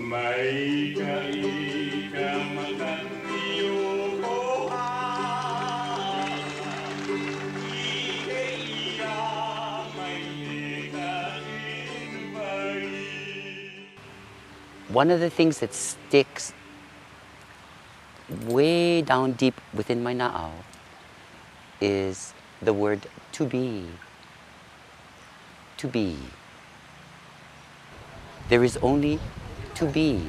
Mai ka ika makani o koha Ike ia mai e ka inwai. One of the things that sticks way down deep within my na'au is the word to be. To be. There is only to be.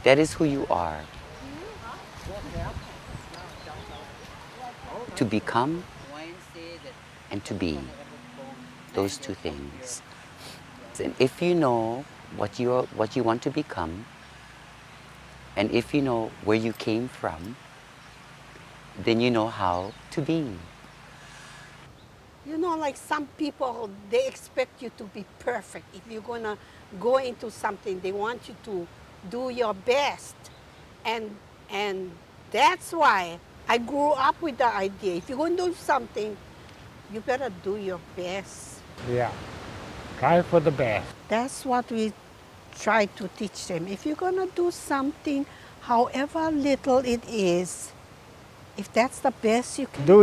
That is who you are. To become and to be. Those two things. And if you know what you want to become, and if you know where you came from, then you know how to be. You know, like some people, they expect you to be perfect. If you're going to go into something, they want you to do your best. And, and that's why I grew up with the idea. If you're going to do something, you better do your best. Yeah, try for the best. That's what we try to teach them. If you're going to do something, however little it is, if that's the best you can Do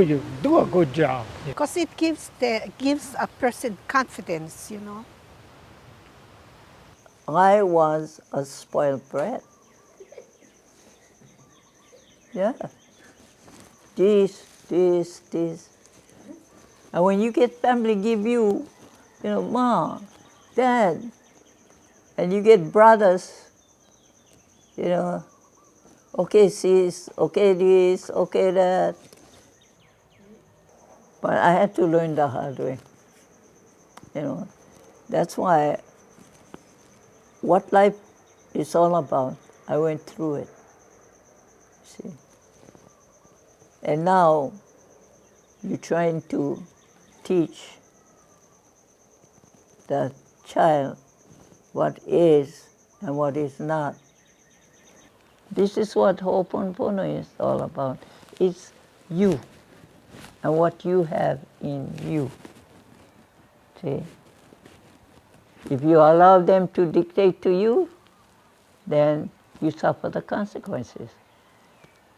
a good job. because it gives a person confidence, you know. I was a spoiled brat. Yeah. This. And when you get family give you, mom, dad, and you get brothers, okay sis, okay this, okay that. But I had to learn the hard way. That's why what life is all about, I went through it. See. And now you're trying to teach the child what is and what is not. This is what Ho'oponopono is all about. It's you and what you have in you. See? If you allow them to dictate to you, then you suffer the consequences.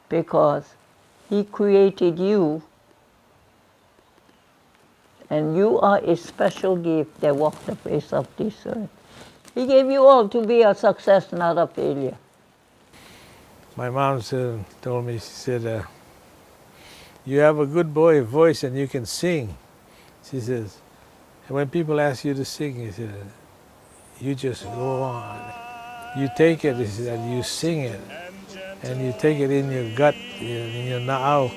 Because He created you, and you are a special gift that walked the face of this earth. He gave you all to be a success, not a failure. My mom told me, she said, you have a good boy voice and you can sing. She says, and when people ask you to sing, she said, you just go on. You take it, and you sing it. And you take it in your gut, in your na'au.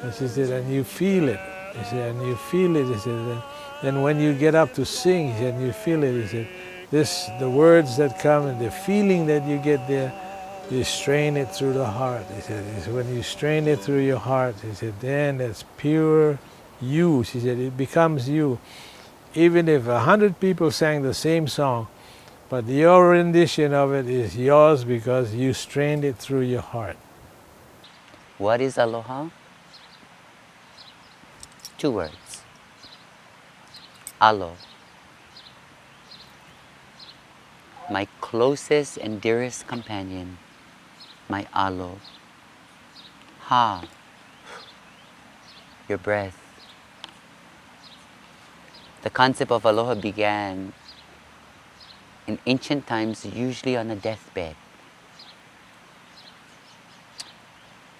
And she said, and you feel it. She said, and you feel it. She said, then when you get up to sing, she said, and you feel it. He said, the words that come and the feeling that you get there, you strain it through the heart. He said, when you strain it through your heart, he said, then it's pure you. She said, it becomes you. Even if 100 people sang the same song, but your rendition of it is yours because you strained it through your heart. What is aloha? 2 words. Alo. My closest and dearest companion, my alo. Ha. Your breath. The concept of aloha began in ancient times, usually on a deathbed,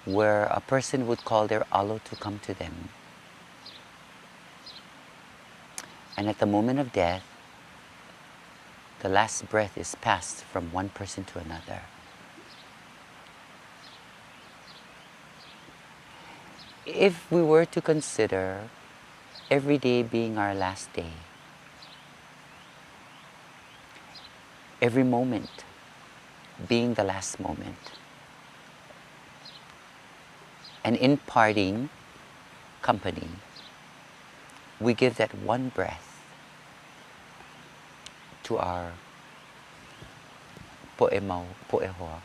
where a person would call their alo to come to them. And at the moment of death, the last breath is passed from one person to another. If we were to consider every day being our last day, every moment being the last moment, and in parting company, we give that one breath to our po'emau, po'ehoa.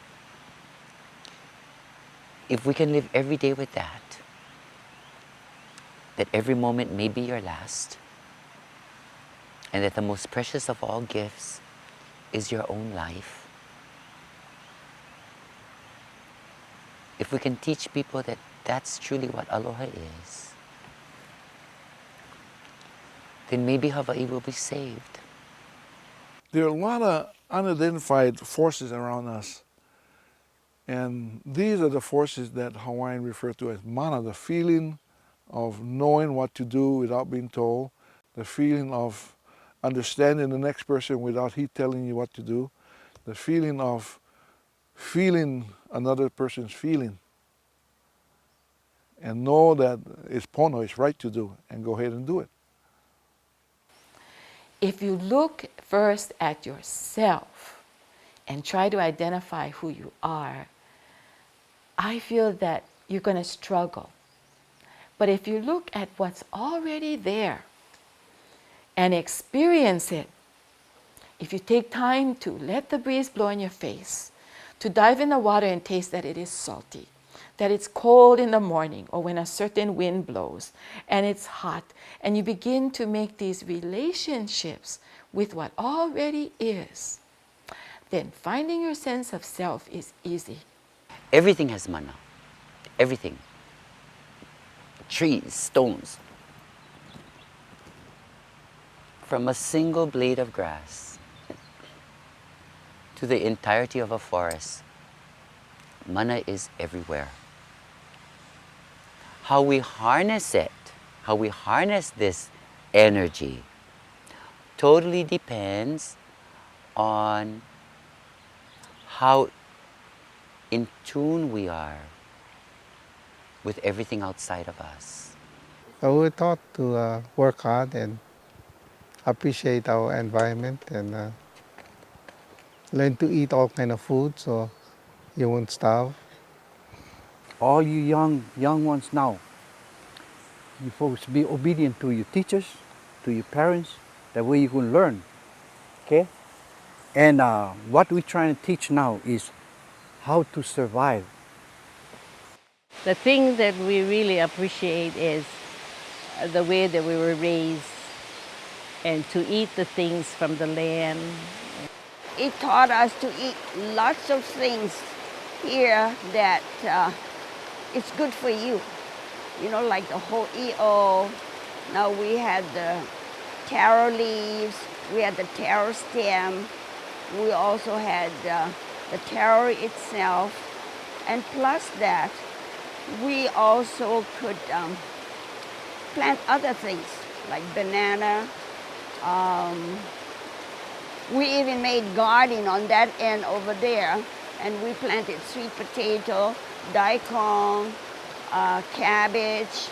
If we can live every day with that every moment may be your last, and that the most precious of all gifts is your own life. If we can teach people that that's truly what aloha is, then maybe Hawaii will be saved. There are a lot of unidentified forces around us. And these are the forces that Hawaiian refer to as mana, the feeling of knowing what to do without being told, the feeling of understanding the next person without he telling you what to do, the feeling of feeling another person's feeling, and know that it's pono, it's right to do, and go ahead and do it. If you look first at yourself and try to identify who you are, I feel that you're going to struggle. But if you look at what's already there and experience it, if you take time to let the breeze blow in your face, to dive in the water and taste that it is salty, that it's cold in the morning or when a certain wind blows and it's hot, and you begin to make these relationships with what already is, then finding your sense of self is easy. Everything has mana. Everything. Trees, stones. From a single blade of grass to the entirety of a forest, mana is everywhere. How we harness it, how we harness this energy, totally depends on how in tune we are with everything outside of us. We're taught to work hard and appreciate our environment and learn to eat all kind of food so you won't starve. All you young ones now, you folks be obedient to your teachers, to your parents. That way you can learn, okay? And what we're trying to teach now is how to survive. The thing that we really appreciate is the way that we were raised and to eat the things from the land. It taught us to eat lots of things here that it's good for you. You know, like the whole EO. Now we had the taro leaves, we had the taro stem, we also had the taro itself, and plus that, we also could plant other things like banana. We even made garden on that end over there, and we planted sweet potato, daikon, cabbage,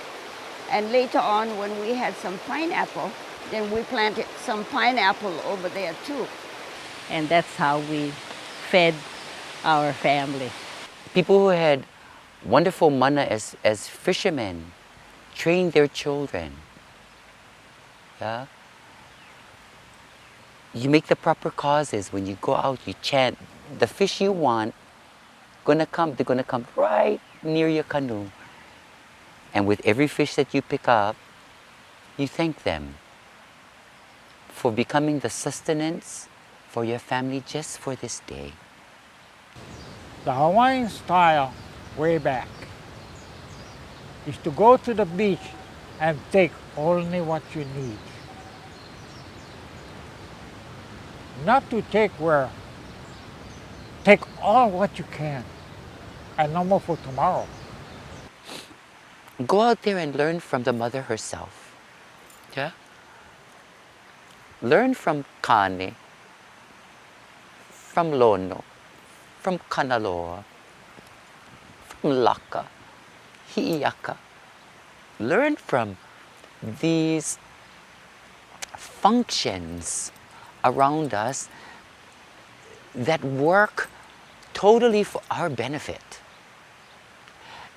and later on when we had some pineapple, then we planted some pineapple over there too. And that's how we fed our family. People who had wonderful mana as fishermen trained their children. Yeah? You make the proper causes. When you go out, you chant, the fish you want, they're gonna come right near your canoe. And with every fish that you pick up, you thank them for becoming the sustenance for your family just for this day. The Hawaiian style, way back, is to go to the beach and take only what you need. Not to take where, take all what you can, and no more for tomorrow. Go out there and learn from the mother herself. Yeah? Learn from Kane, from Lono, from Kanaloa, from Laka, Hi'iaka. Learn from these functions around us that work totally for our benefit.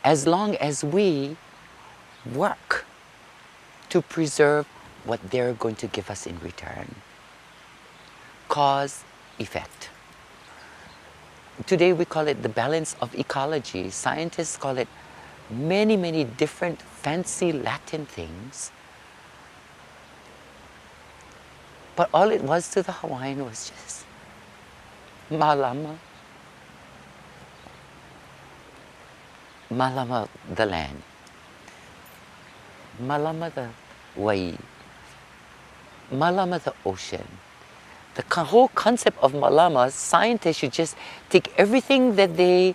As long as we work to preserve what they're going to give us in return. Cause, effect. Today we call it the balance of ecology. Scientists call it many, many different fancy Latin things. But all it was to the Hawaiian was just Malama. Malama the land. Malama the wai. Malama the ocean. The whole concept of malama, scientists should just take everything that they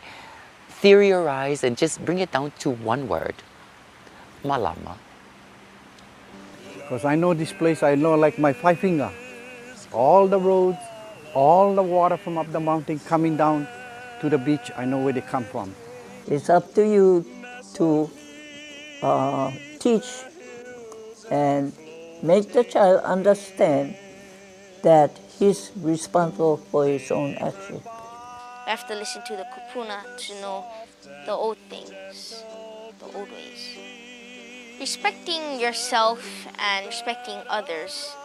theorize and just bring it down to one word. Malama. Because I know this place, I know like my 5 finger. All the roads, all the water from up the mountain coming down to the beach, I know where they come from. It's up to you to teach and make the child understand that he's responsible for his own action. We have to listen to the Kupuna to know the old things, the old ways. Respecting yourself and respecting others.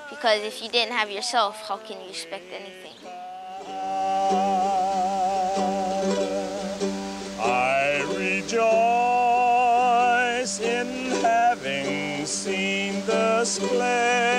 Because if you didn't have yourself, how can you respect anything? I rejoice in having seen the splendor